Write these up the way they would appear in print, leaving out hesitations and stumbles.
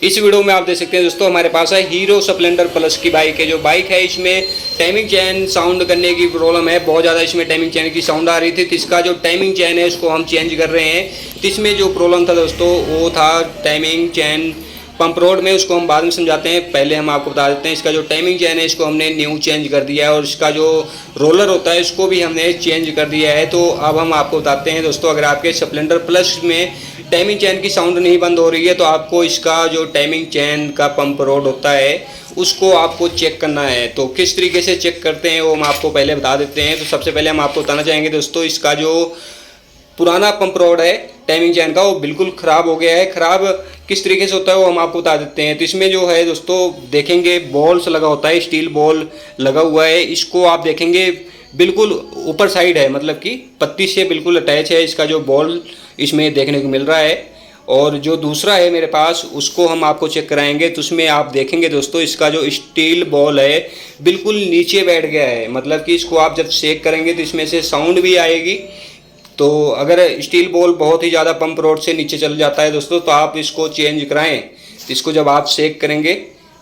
इस वीडियो में आप देख सकते हैं दोस्तों, हमारे पास है हीरो स्प्लेंडर प्लस की बाइक है। जो बाइक है इसमें टाइमिंग चेन साउंड करने की प्रॉब्लम है, बहुत ज़्यादा इसमें टाइमिंग चेन की साउंड आ रही थी। तो इसका जो टाइमिंग चेन है उसको हम चेंज कर रहे हैं। तो इसमें जो प्रॉब्लम था दोस्तों वो था टाइमिंग चेन पंप रोड में, उसको हम बाद में समझाते हैं। पहले हम आपको बता देते हैं इसका जो टाइमिंग चेन है इसको हमने न्यू चेंज कर दिया है और इसका जो रोलर होता है इसको भी हमने चेंज कर दिया है। तो अब हम आपको बताते हैं दोस्तों, अगर आपके स्प्लेंडर प्लस में टाइमिंग चेन की साउंड नहीं बंद हो रही है तो आपको इसका जो टाइमिंग चेन का पंप रोड होता है उसको आपको चेक करना है। तो किस तरीके से चेक करते हैं वो हम आपको पहले बता देते हैं। तो सबसे पहले हम आपको बताना चाहेंगे दोस्तों, इसका जो पुराना पंप रोड है टाइमिंग चेन का वो बिल्कुल ख़राब हो गया है। ख़राब किस तरीके से होता है वो हम आपको बता देते हैं। तो इसमें जो है दोस्तों देखेंगे बॉल्स लगा होता है, स्टील बॉल लगा हुआ है। इसको आप देखेंगे बिल्कुल ऊपर साइड है, मतलब कि पत्ती से बिल्कुल अटैच है इसका जो बॉल इसमें देखने को मिल रहा है। और जो दूसरा है मेरे पास उसको हम आपको चेक कराएंगे। तो उसमें आप देखेंगे दोस्तों इसका जो स्टील बॉल है बिल्कुल नीचे बैठ गया है, मतलब कि इसको आप जब शेक करेंगे तो इसमें से साउंड भी आएगी। तो अगर स्टील बॉल बहुत ही ज़्यादा पंप रोड से नीचे चल जाता है दोस्तों तो आप इसको चेंज कराएं। तो इसको जब आप शेक करेंगे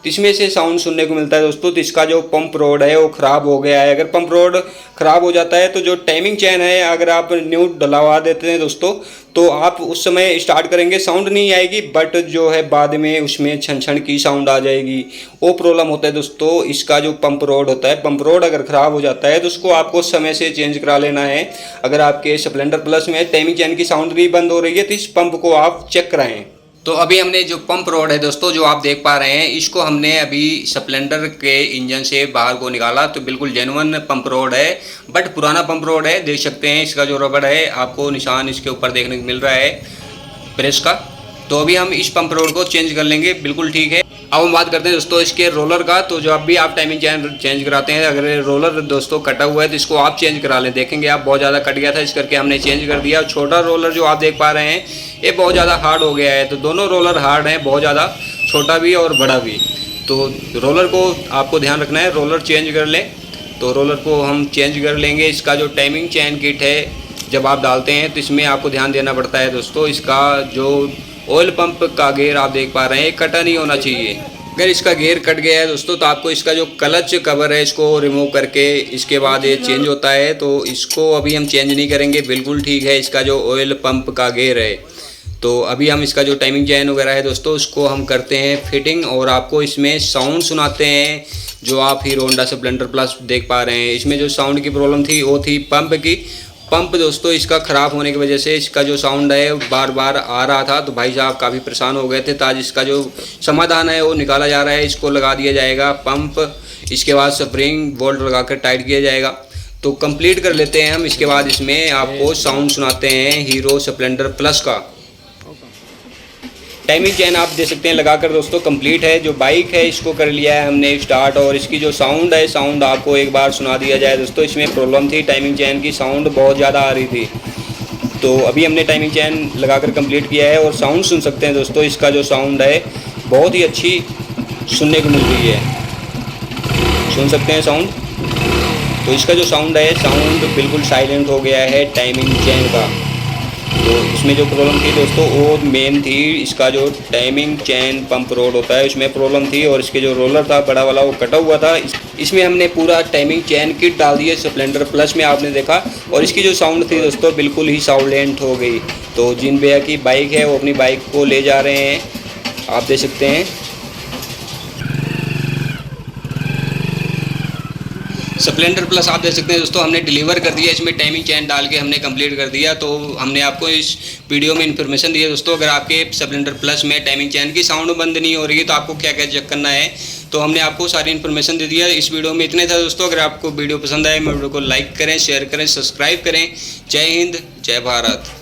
तो इसमें से साउंड सुनने को मिलता है दोस्तों। तो इसका जो पंप रोड है वो ख़राब हो गया है। अगर पंप रोड ख़राब हो जाता है तो जो टाइमिंग चेन है अगर आप न्यू डलवा देते हैं दोस्तों तो आप उस समय स्टार्ट करेंगे साउंड नहीं आएगी, बट जो है बाद में उसमें छन छन की साउंड आ जाएगी। वो प्रॉब्लम होता है दोस्तों। इसका जो पंप रोड होता है, पंप रोड अगर ख़राब हो जाता है तो उसको आपको समय से चेंज करा लेना है। अगर आपके स्प्लेंडर प्लस में टाइमिंग चेन की साउंड भी बंद हो रही है तो इस पंप को आप चेक कराएँ। तो अभी हमने जो पंप रोड है दोस्तों जो आप देख पा रहे हैं इसको हमने अभी स्प्लेंडर के इंजन से बाहर को निकाला। तो बिल्कुल जेन्युइन पंप रोड है, बट पुराना पंप रोड है। देख सकते हैं इसका जो रबड़ है आपको निशान इसके ऊपर देखने को मिल रहा है प्रेस का। तो अभी हम इस पंप रोड को चेंज कर लेंगे, बिल्कुल ठीक है। अब हम बात करते हैं दोस्तों इसके रोलर का। तो जब भी आप टाइमिंग चेन चेंज कराते हैं अगर रोलर दोस्तों कटा हुआ है तो इसको आप चेंज करा लें। देखेंगे आप बहुत ज़्यादा कट गया था, इस करके हमने चेंज कर दिया। छोटा रोलर जो आप देख पा रहे हैं ये बहुत ज़्यादा हार्ड हो गया है। तो दोनों रोलर हार्ड हैं बहुत ज़्यादा, छोटा भी और बड़ा भी। तो रोलर को आपको ध्यान रखना है, रोलर चेंज कर लें। तो रोलर को हम चेंज कर लेंगे। इसका जो टाइमिंग चेन किट है जब आप डालते हैं तो इसमें आपको ध्यान देना पड़ता है दोस्तों। इसका जो ऑयल पंप का गेयर आप देख पा रहे हैं कटा नहीं होना चाहिए। अगर इसका गेयर कट गया है दोस्तों तो आपको इसका जो क्लच कवर है इसको रिमूव करके इसके बाद ये चेंज होता है। तो इसको अभी हम चेंज नहीं करेंगे, बिल्कुल ठीक है। इसका जो ऑयल पंप का गेयर है तो अभी हम इसका जो टाइमिंग चेन वगैरह है दोस्तों उसको हम करते हैं फिटिंग और आपको इसमें साउंड सुनाते हैं। जो आप हीरो होंडा स्प्लेंडर प्लस देख पा रहे हैं इसमें जो साउंड की प्रॉब्लम थी वो थी पंप की। पंप दोस्तों इसका ख़राब होने की वजह से इसका जो साउंड है बार बार आ रहा था। तो भाई साहब काफ़ी परेशान हो गए थे। तो आज इसका जो समाधान है वो निकाला जा रहा है। इसको लगा दिया जाएगा पंप, इसके बाद स्प्रिंग बोल्ट लगाकर टाइट किया जाएगा। तो कंप्लीट कर लेते हैं हम। इसके बाद इसमें आपको साउंड सुनाते हैं हीरो स्प्लेंडर प्लस का। टाइमिंग चेन आप देख सकते हैं लगाकर दोस्तों कंप्लीट है। जो बाइक है इसको कर लिया है हमने स्टार्ट और इसकी जो साउंड है साउंड आपको एक बार सुना दिया जाए दोस्तों। इसमें प्रॉब्लम थी, टाइमिंग चेन की साउंड बहुत ज़्यादा आ रही थी। तो अभी हमने टाइमिंग चेन लगाकर कंप्लीट किया है और साउंड सुन सकते हैं दोस्तों। इसका जो साउंड है बहुत ही अच्छी सुनने को मिल रही है, सुन सकते हैं साउंड। तो इसका जो साउंड है साउंड बिल्कुल साइलेंट हो गया है टाइमिंग चेन का। तो इसमें जो प्रॉब्लम थी दोस्तों वो मेन थी इसका जो टाइमिंग चेन पंप रोड होता है उसमें प्रॉब्लम थी और इसके जो रोलर था बड़ा वाला वो कटा हुआ था। इसमें हमने पूरा टाइमिंग चेन किट डाल दिया स्प्लेंडर प्लस में आपने देखा। और इसकी जो साउंड थी दोस्तों बिल्कुल ही साइलेंट हो गई। तो जिन भैया की बाइक है वो अपनी बाइक को ले जा रहे हैं, आप देख सकते हैं। स्प्लेंडर प्लस आप देख सकते हैं दोस्तों हमने डिलीवर कर दिया। इसमें टाइमिंग चेन डाल के हमने कंप्लीट कर दिया। तो हमने आपको इस वीडियो में इन्फॉर्मेशन दी है दोस्तों, अगर आपके स्प्लेंडर प्लस में टाइमिंग चेन की साउंड बंद नहीं हो रही है तो आपको क्या क्या चेक करना है। तो हमने आपको सारी इन्फॉर्मेशन दे दिया। इस वीडियो में इतने था दोस्तों। अगर आपको वीडियो पसंद आए वीडियो को लाइक करें, शेयर करें, सब्सक्राइब करें। जय हिंद, जय भारत।